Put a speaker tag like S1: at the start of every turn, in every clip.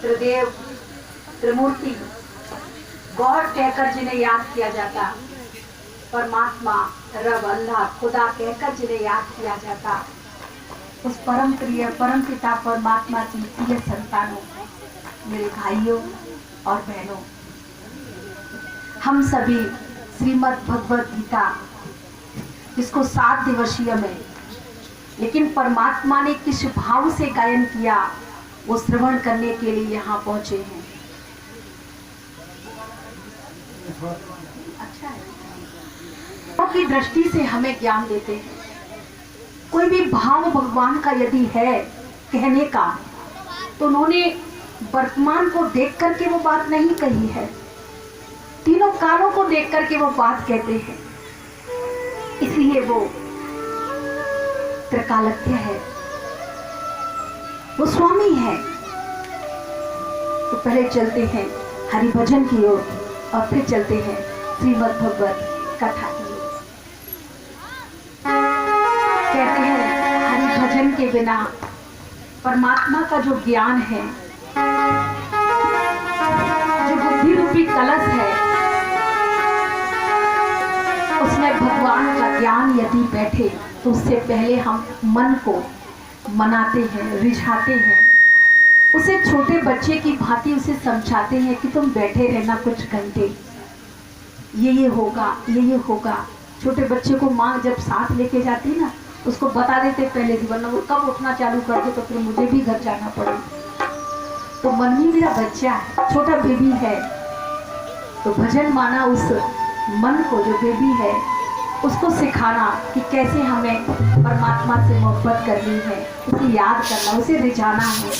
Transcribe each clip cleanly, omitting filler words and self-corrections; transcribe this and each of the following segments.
S1: त्रिदेव, त्रिमूर्ति, God कहकर जिन्हें याद किया जाता, परमात्मा, रब, अल्लाह, खुदा कहकर जिन्हें याद किया जाता, उस परम प्रिय परम पिता परमात्मा की प्रिय संतानों, मेरे भाइयों और बहनों, हम सभी श्रीमद् भगवद गीता, जिसको 7 दिवसीय में, लेकिन परमात्मा ने किस भाव से गायन किया, वो श्रवण करने के लिए यहाँ पहुंचे हैं। अच्छा है की दृष्टि से हमें ज्ञान देते हैं। कोई भी भाव भगवान का यदि है कहने का, तो उन्होंने वर्तमान को देख करके वो बात नहीं कही है, तीनों कालों को देख करके वो बात कहते हैं। इसलिए वो त्रिकालज्ञ है, वो स्वामी है। तो पहले चलते हैं हरि भजन की ओर और फिर चलते हैं श्रीमद् भगवत कथा की ओर। कहते हैं हरि भजन के बिना परमात्मा का जो ज्ञान है, जो बुद्धि रूपी कलश है, उसमें भगवान का ज्ञान यदि बैठे तो उससे पहले हम मन को मनाते हैं, रिझाते हैं, उसे छोटे बच्चे की भांति उसे समझाते हैं कि तुम बैठे रहना कुछ घंटे, ये होगा, ये होगा। छोटे बच्चे को माँ जब साथ लेके जाती ना, उसको बता देते पहले से, वरना वो कब उठना चालू कर दे तो फिर मुझे भी घर जाना पड़े। तो मन में मेरा बच्चा है, छोटा बेबी है, तो भजन माना उस मन को, जो बेबी है, उसको सिखाना कि कैसे हमें परमात्मा से मोहब्बत करनी है, उसे याद करना, उसे रिझाना है,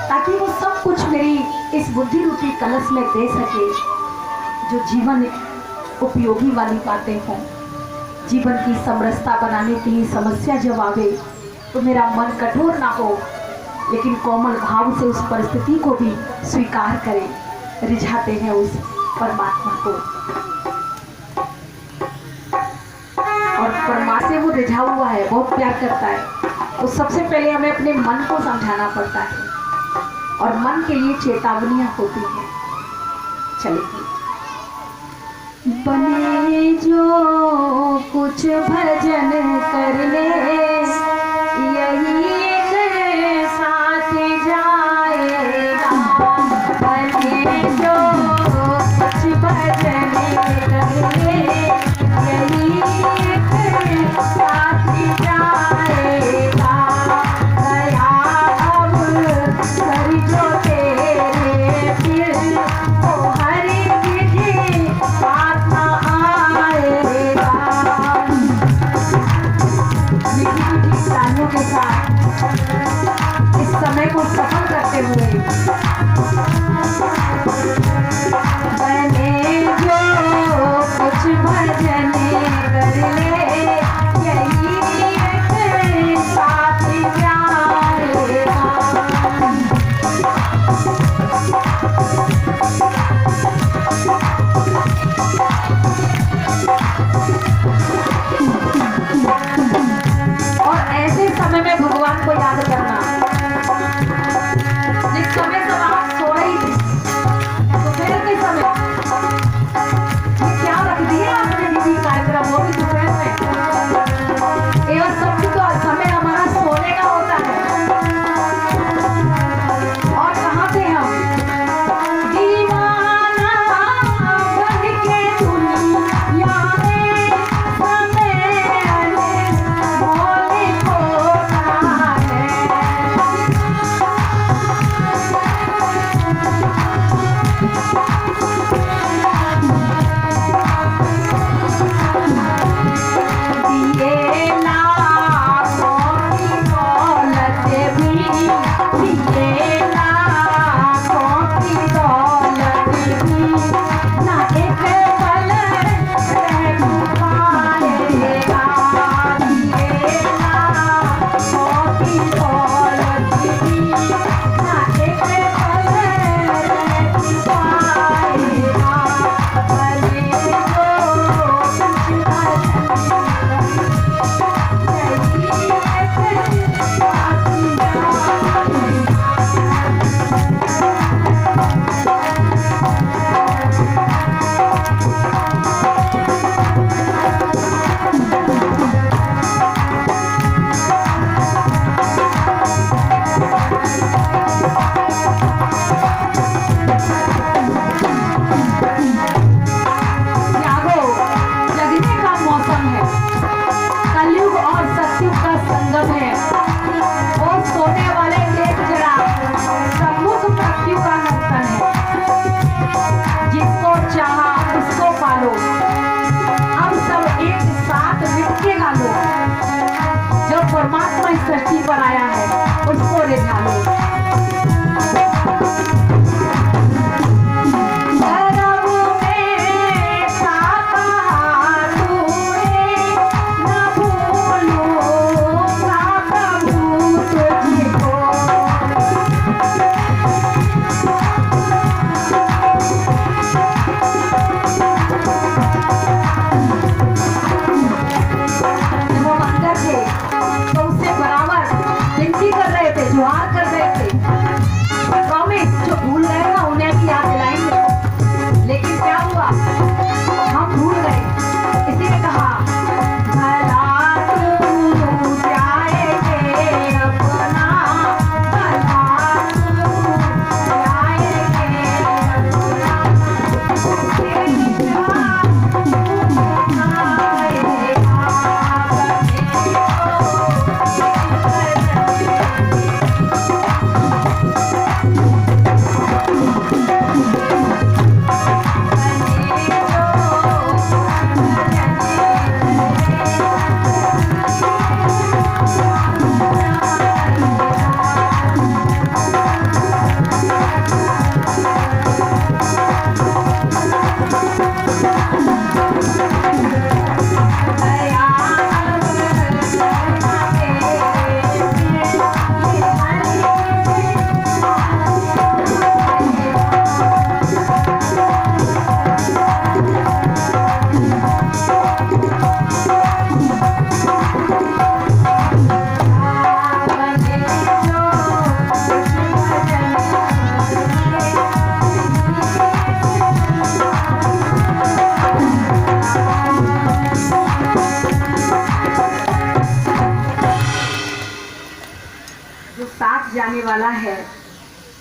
S1: ताकि वो सब कुछ मेरी इस बुद्धि रूपी कलश में दे सके, जो जीवन उपयोगी वाली बातें हों। जीवन की समरसता बनाने के लिए समस्या जब आवे तो मेरा मन कठोर ना हो, लेकिन कोमल भाव से उस परिस्थिति को भी स्वीकार करें। रिझाते हैं उस परमात्मा को, और परमात्मा से वो रिझा हुआ है, बहुत प्यार करता है। तो सबसे पहले हमें अपने मन को समझाना पड़ता है, और मन के लिए चेतावनियां होती हैं। चलिए, बने जो कुछ भजन कर ले, यही एक साथ जाएगा। बने जो कुछ भजन कर ले, यही एक साथ जाएगा। गया अब कर जो तेरे फिर वो हरि विधि बात ना आएगा। मीठी तालियों के साथ इस समय को सफल करते हुए, बने जो कुछ भजन कर ले, यही एक साथ जाएगा। और ऐसे समय में भगवान को याद करना, जिस समय सब आप सो रही थी, तो फिर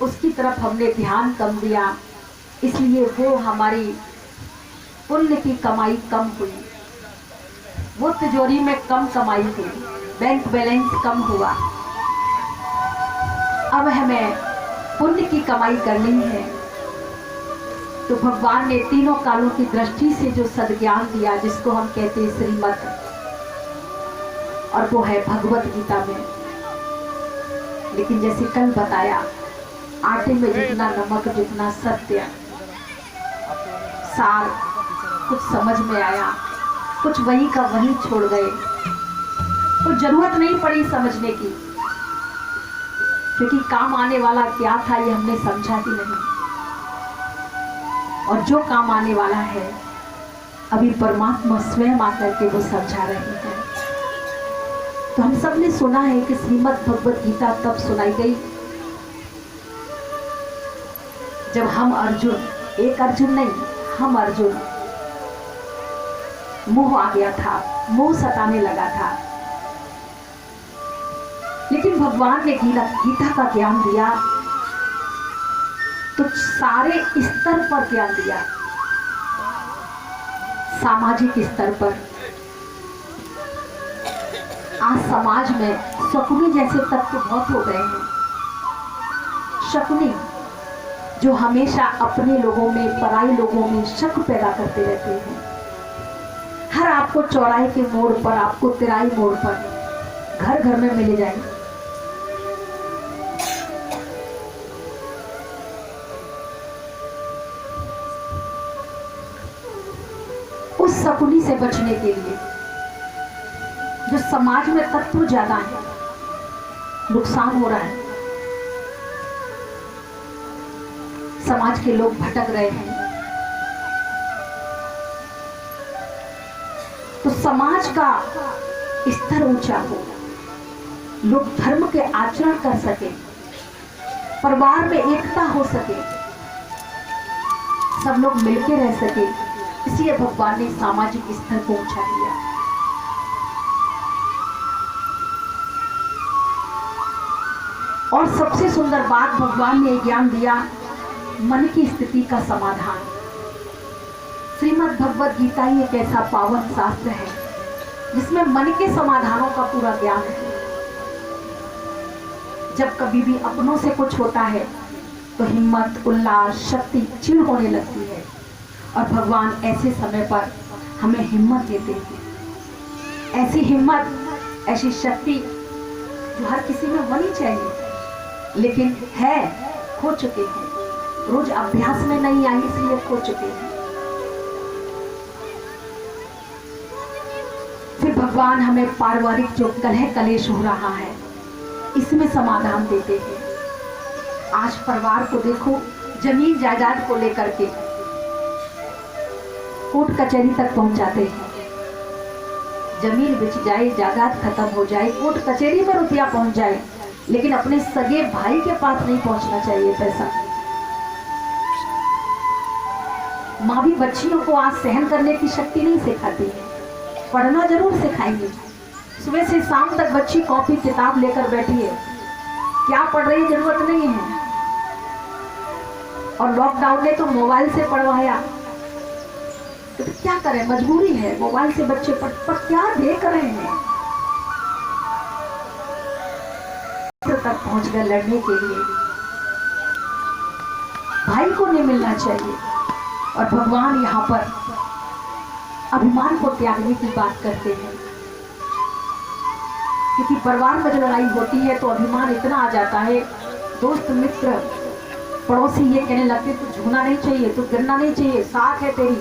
S1: उसकी तरफ हमने ध्यान कम दिया, इसलिए वो हमारी पुण्य की कमाई कम हुई, वो तिजोरी में कम कमाई हुई, बैंक बैलेंस कम हुआ। अब हमें पुण्य की कमाई करनी है, तो भगवान ने तीनों कालों की दृष्टि से जो सद्ज्ञान दिया, जिसको हम कहते हैं श्रीमत, और वो है भगवत गीता में। लेकिन जैसे कल बताया, आटे में जितना नमक, जितना सत्य, सार कुछ समझ में आया, कुछ वही का वही छोड़ गए, तो जरूरत नहीं पड़ी समझने की, क्योंकि काम आने वाला क्या था ये हमने समझा ही नहीं। और जो काम आने वाला है अभी परमात्मा स्वयं आकर के वो समझा रहे हैं। तो हम सब ने सुना है कि श्रीमद् भगवत गीता तब सुनाई गई जब हम अर्जुन, एक अर्जुन नहीं, हम अर्जुन, मोह आ गया था, मोह सताने लगा था। लेकिन भगवान ने गीता का ज्ञान दिया तो सारे स्तर पर ज्ञान दिया। सामाजिक स्तर पर आज समाज में शकुनी जैसे तत्व बहुत हो गए हैं। शकुनी जो हमेशा अपने लोगों में, पराई लोगों में शक पैदा करते रहते हैं। हर आपको चौराहे के मोड़ पर, आपको तिराई मोड़ पर, घर घर में मिले जाएंगे। उस शकुनी से बचने के लिए जो समाज में तत्व ज्यादा है, नुकसान हो रहा है, समाज के लोग भटक रहे हैं, तो समाज का स्तर ऊंचा हो, लोग धर्म के आचरण कर सके, परिवार में एकता हो सके, सब लोग मिलके रह सके, इसलिए भगवान ने सामाजिक स्तर को ऊंचा किया। और सबसे सुंदर बात भगवान ने ज्ञान दिया, मन की स्थिति का समाधान। श्रीमद् भगवत गीता ही एक ऐसा पावन शास्त्र है जिसमें मन के समाधानों का पूरा ज्ञान है। जब कभी भी अपनों से कुछ होता है तो हिम्मत, उल्लास, शक्ति चिढ़ होने लगती है, और भगवान ऐसे समय पर हमें हिम्मत देते हैं। ऐसी हिम्मत, ऐसी शक्ति जो हर किसी में होनी चाहिए, लेकिन है, खो चुके हैं, रोज अभ्यास में नहीं आई, इसलिए खो चुके हैं। फिर भगवान हमें पारिवारिक जो कलह कलेश हो रहा है, इसमें समाधान देते हैं। आज परिवार को देखो, जमीन जायदाद को लेकर के कोर्ट कचहरी तक पहुंच जाते हैं। जमीन बिच जाए, जायदाद खत्म हो जाए, कोर्ट कचहरी में रुपया पहुंच जाए, लेकिन अपने सगे भाई के पास नहीं पहुंचना चाहिए पैसा। माँ भी बच्चियों को आज सहन करने की शक्ति नहीं सिखाती है, पढ़ना जरूर सिखाएंगे। सुबह से शाम तक बच्ची कॉपी किताब लेकर बैठी है, क्या पढ़ रही है जरूरत नहीं है। और लॉकडाउन ने तो मोबाइल से पढ़वाया, तो क्या करें, मजबूरी है, मोबाइल से बच्चे पर क्या देख रहे हैं। तक पहुंच गए लड़ने के लिए, भाई को नहीं मिलना चाहिए। और भगवान यहाँ पर अभिमान को त्यागने की बात करते हैं, क्योंकि परिवार में जो लड़ाई होती है तो अभिमान इतना आ जाता है, दोस्त मित्र पड़ोसी ये कहने लगते तो झुकना नहीं चाहिए, तो गिरना नहीं चाहिए, साख है तेरी,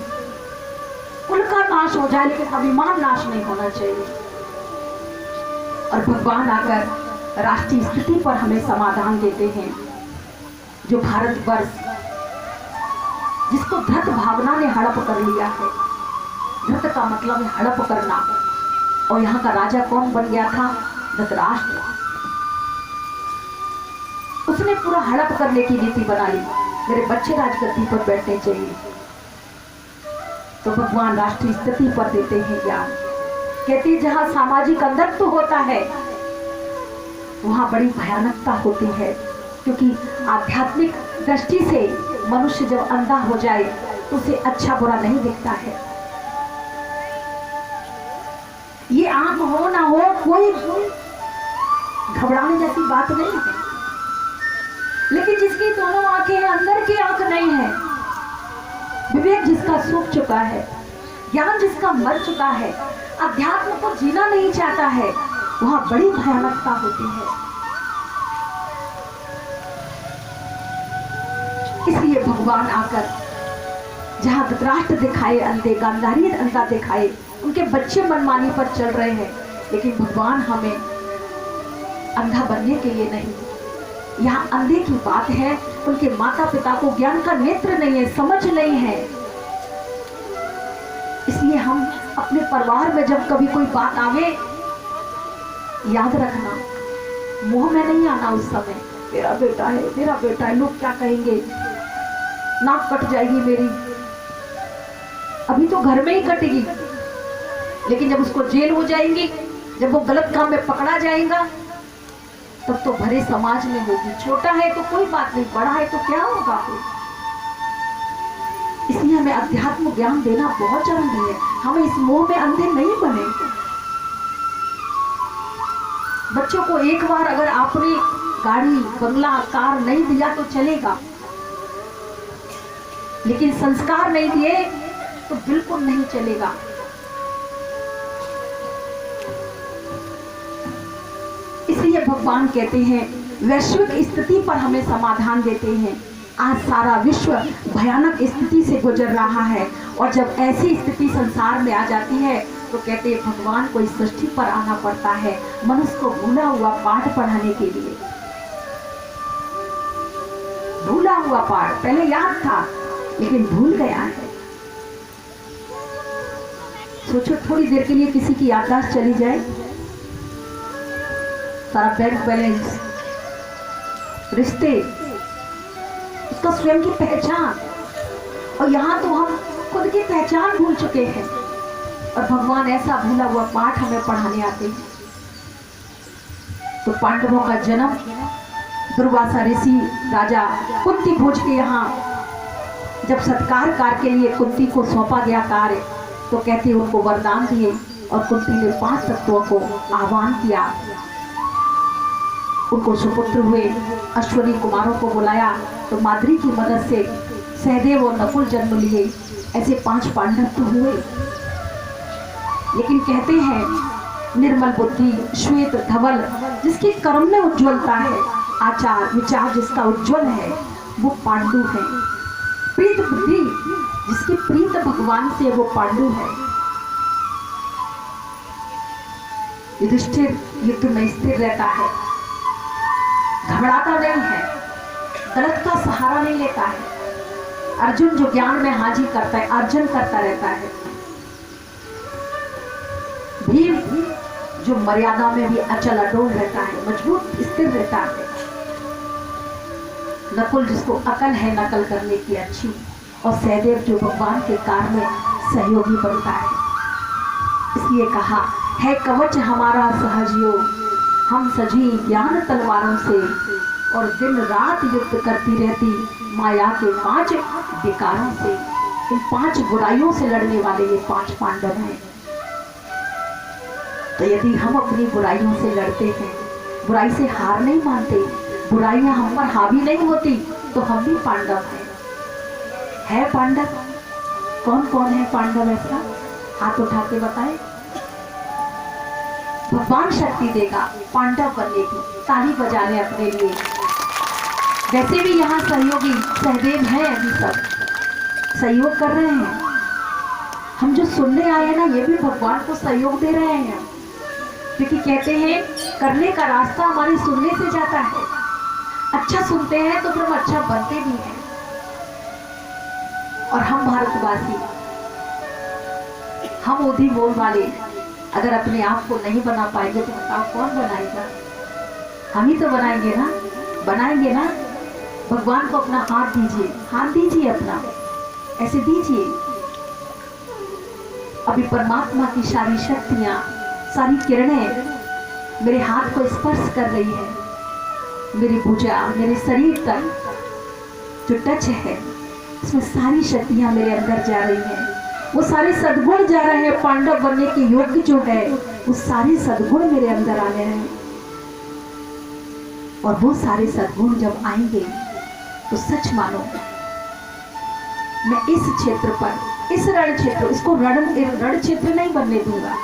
S1: कुल का नाश हो जाए लेकिन अभिमान नाश नहीं होना चाहिए। और भगवान आकर राष्ट्रीय स्थिति पर हमें समाधान देते हैं। जो भारतवर्ष, जिसको धृत भावना ने हड़प कर लिया है, धृत का मतलब है हड़प करना, और यहाँ का राजा कौन बन गया था? धृतराष्ट्र। उसने पूरा हड़प करने की नीति बना ली, मेरे बच्चे राजगद्दी पर बैठने चाहिए। तो भगवान राष्ट्रीय स्थिति पर देते हैं ज्ञान, कहते हैं जहां सामाजिक अंधत्व होता है वहां बड़ी भयानकता होती है, क्योंकि आध्यात्मिक दृष्टि से मनुष्य जब अंधा हो जाए तो उसे अच्छा बुरा नहीं दिखता है। ये आंख हो ना हो कोई घबराने जैसी बात नहीं है, लेकिन जिसकी दोनों आंखें हैं, अंदर की आंख नहीं है, विवेक जिसका सूख चुका है, ज्ञान जिसका मर चुका है, अध्यात्म को जीना नहीं चाहता है, वहां बड़ी भयानकता होती है। इसलिए भगवान आकर जहां धृतराष्ट्र दिखाए अंधे, गांधारी अंधा दिखाए, उनके बच्चे मनमानी पर चल रहे हैं, लेकिन भगवान हमें अंधा बनने के लिए नहीं, यहाँ अंधे की बात है, उनके माता पिता को ज्ञान का नेत्र नहीं है, समझ नहीं है। इसलिए हम अपने परिवार में जब कभी कोई बात आवे, याद रखना, मुंह में नहीं आना उस समय, मेरा बेटा है, लोग क्या कहेंगे, नाक कट जाएगी मेरी। अभी तो घर में ही कटेगी, लेकिन जब उसको जेल हो जाएंगी, जब वो गलत काम में पकड़ा जाएगा, तब तो भरे समाज में होगी। छोटा है तो कोई बात नहीं, बड़ा है तो क्या होगा फिर। इसलिए हमें अध्यात्म ज्ञान देना बहुत जरूरी है। हमें इस मोह में अंधे नहीं बने। बच्चों को एक बार अगर आपने गाड़ी, बंगला, कार नहीं दिया तो चलेगा, लेकिन संस्कार नहीं दिए तो बिल्कुल नहीं चलेगा। इसलिए भगवान कहते हैं वैश्विक स्थिति पर हमें समाधान देते हैं। आज सारा विश्व भयानक स्थिति से गुजर रहा है, और जब ऐसी स्थिति संसार में आ जाती है तो कहते हैं भगवान को इस सृष्टि पर आना पड़ता है, मनुष्य को भूला हुआ पाठ पढ़ाने के लिए। भूला हुआ पाठ पहले याद था, लेकिन भूल गया है। सोचो, थोड़ी देर के लिए किसी की याददाश्त चली जाए, सारा बैंक बैलेंस, रिश्ते, उसका स्वयं की पहचान, और यहाँ तो हम खुद की पहचान भूल चुके हैं, और भगवान ऐसा भूला हुआ पाठ हमें पढ़ाने आते हैं। तो पांडवों का जन्म दुर्वासा ऋषि राजा कुंती भोज के यहाँ जब सत्कार के लिए कुंती को सौंपा गया कार्य, तो कहते उनको वरदान दिए, और कुंती ने 5 तत्वों को आह्वान किया, उनको सुपुत्र हुए, अश्वनी कुमारों को बुलाया, तो माद्री की मदद से सहदेव और नकुल जन्म लिए। ऐसे 5 पांडव तो हुए। लेकिन कहते हैं निर्मल बुद्धि, श्वेत धवल, जिसके कर्म में उज्ज्वलता है, आचार विचार जिसका उज्ज्वल है, वो पांडु है। प्रीत बुद्धि, जिसकी प्रीत भगवान से, वो पांडु है। युधिष्ठिर युद्ध में स्थिर रहता है, घबराता नहीं है, गलत का सहारा नहीं लेता है। अर्जुन जो ज्ञान में हाजी करता है, अर्जन करता रहता है। भीम जो मर्यादा में भी अचल अटोल रहता है, मजबूत स्थिर रहता है। नकुल जिसको अकल है नकल करने की अच्छी, और सहदेव जो भगवान के कार्य में सहयोगी बनता है। इसलिए कहा है कवच हमारा सहजयोग, हम सजी ज्ञान तलवारों से, और दिन रात युद्ध करती रहती माया के 5 विकारों से। इन 5 बुराइयों से लड़ने वाले ये 5 पांडव हैं। तो यदि हम अपनी बुराइयों से लड़ते हैं, बुराई से हार नहीं मानते, बुराइयां हम पर हावी नहीं होती, तो हम भी पांडव हैं। है पांडव? कौन कौन है पांडव? ऐसा हाथ उठा के बताए। भगवान शक्ति देगा पांडव बनने की। ताली बजा लें अपने लिए। वैसे भी यहाँ सहयोगी सहदेव हैं, अभी सब सहयोग कर रहे हैं। हम जो सुनने आए हैं ना, ये भी भगवान को सहयोग दे रहे हैं, क्योंकि कहते हैं करने का रास्ता हमारे सुनने से जाता है। अच्छा सुनते हैं तो फिर हम अच्छा बनते भी हैं। और हम भारतवासी, हम ओधी बोल वाले, अगर अपने आप को नहीं बना पाएंगे तो बताओ कौन बनाएगा? हम ही तो बनाएंगे ना, बनाएंगे ना। भगवान को अपना हाथ दीजिए, हाथ दीजिए अपना, ऐसे दीजिए। अभी परमात्मा की सारी शक्तियां, सारी किरणें मेरे हाथ को स्पर्श कर रही है। मेरी भुजा, मेरे शरीर तक जो टच है, उसमें सारी शक्तियां मेरे अंदर जा रही हैं। वो सारे सद्गुण जा रहे हैं। पांडव बनने के योग्य जो है, वो सारे सद्गुण मेरे अंदर आने हैं। और वो सारे सद्गुण जब आएंगे तो सच मानो, मैं इस क्षेत्र पर, इस रण क्षेत्र, इसको रण क्षेत्र नहीं बनने दूंगा,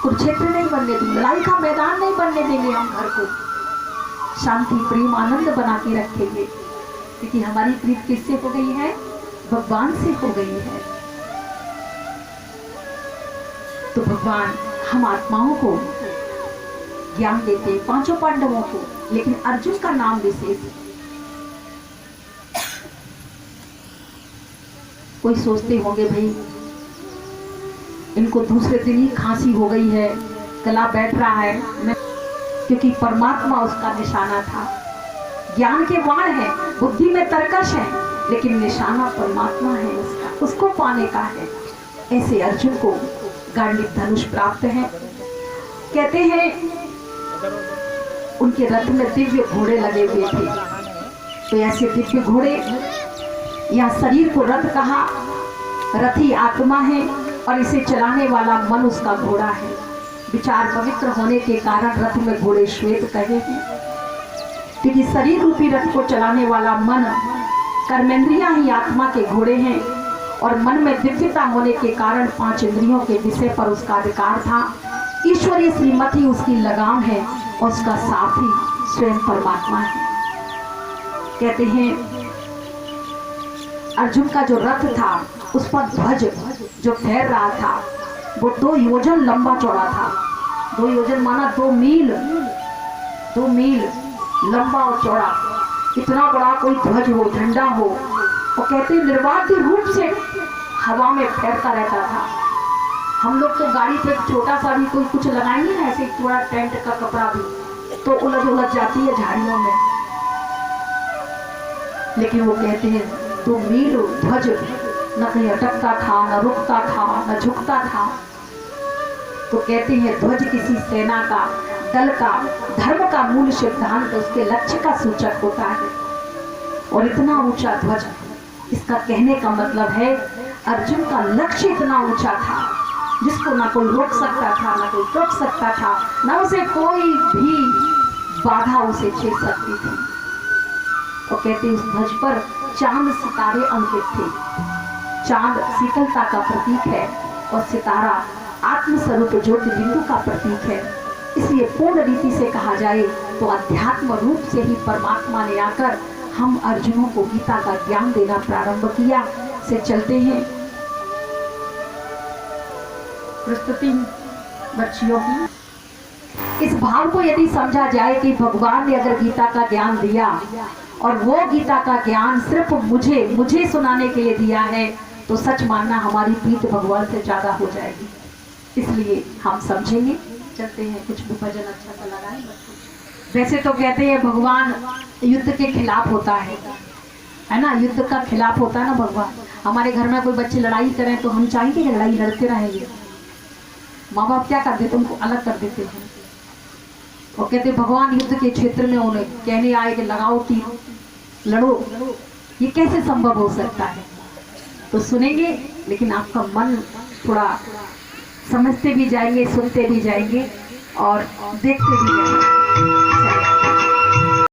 S1: कुरुक्षेत्र नहीं बनने दूंगा, लड़ाई का मैदान नहीं बनने देंगे। हम घर को शांति, प्रेम, आनंद बना के रखेंगे, क्योंकि हमारी प्रीत किससे हो गई है? भगवान से हो गई है। तो भगवान हम आत्माओं को ज्ञान देते, पांचों पांडवों को, लेकिन अर्जुन का नाम विशेष। कोई सोचते होंगे भाई इनको दूसरे दिन ही खांसी हो गई है, गला बैठ रहा है, क्योंकि परमात्मा उसका निशाना था। ज्ञान के बाण है, बुद्धि में तरकश है, लेकिन निशाना परमात्मा है उसका, उसको पाने का है। ऐसे अर्जुन को गांडीव धनुष प्राप्त है। कहते हैं उनके रथ में दिव्य घोड़े लगे हुए थे। तो ऐसे दिव्य घोड़े, या शरीर को रथ कहा, रथी आत्मा है और इसे चलाने वाला मन उसका घोड़ा है। विचार पवित्र होने के कारण रथ में घोड़े श्वेत कहे हैं, क्योंकि शरीर रूपी रथ को चलाने वाला मन, कर्मेंद्रियां ही आत्मा के घोड़े हैं। और मन में दिव्यता होने के कारण 5 इंद्रियों के विषय पर उसका अधिकार था। ईश्वरीय श्रीमती उसकी लगाम है और उसका साथी स्वयं परमात्मा है। कहते हैं अर्जुन का जो रथ था, उस पर ध्वज जो फैर रहा था, वो 2 योजन लंबा चौड़ा था। 2 योजन माना 2 मील, 2 मील लंबा और चौड़ा। इतना बड़ा कोई ध्वज हो, झंडा हो, और कहते निर्वाध्य रूप से हवा में फैरता रहता था। हम लोग तो गाड़ी पे छोटा सा भी कोई कुछ लगाएंगे ना, ऐसे थोड़ा टेंट का कपड़ा भी, तो उलझ जाती है झाड़ियों में। लेकिन वो कहते हैं 2 मील ध्वज न कहीं अटकता था, न रुकता था, न झुकता था। तो कहते हैं ध्वज किसी सेना का, दल का, धर्म का मूल सिद्धांत, उसके लक्ष्य का सूचक होता है। और इतना ऊंचा ध्वज, इसका कहने का मतलब है अर्जुन का लक्ष्य इतना ऊंचा था, जिसको ना कोई रोक सकता था, ना कोई टोक सकता था, ना उसे कोई भी बाधा उसे छेड़ सकती थी। और कहते उस ध्वज पर चांद सितारे अंकित थे। चांद शीतलता का प्रतीक है और सितारा आत्मस्वरूप ज्योति बिंदु का प्रतीक है। इसलिए पूर्ण रीति से कहा जाए तो अध्यात्म रूप से ही परमात्मा ने आकर हम अर्जुनों को गीता का ज्ञान देना प्रारंभ किया। से चलते हैं प्रस्तुति बच्चियों की। इस भाव को यदि समझा जाए कि भगवान ने अगर गीता का ज्ञान दिया और वो गीता का ज्ञान सिर्फ मुझे सुनाने के लिए दिया है, तो सच मानना हमारी प्रीत भगवान से ज्यादा हो जाएगी। इसलिए हम समझेंगे। चलते हैं, कुछ भी भजन अच्छा सा लगाएं। वैसे तो कहते हैं भगवान युद्ध के खिलाफ होता है ना, युद्ध का खिलाफ होता है ना भगवान। हमारे घर में कोई बच्चे लड़ाई करें तो हम चाहेंगे कि लड़ाई लड़ते रहेंगे। माँ बाप क्या कर देते, उनको अलग कर देते हैं। और कहते भगवान युद्ध के क्षेत्र में उन्हें कहने आए कि लगाओ तीर, लड़ो। ये कैसे संभव हो सकता है? तो सुनेंगे, लेकिन आपका मन थोड़ा समझते भी जाएंगे, सुनते भी जाएंगे और देखते भी जाएंगे।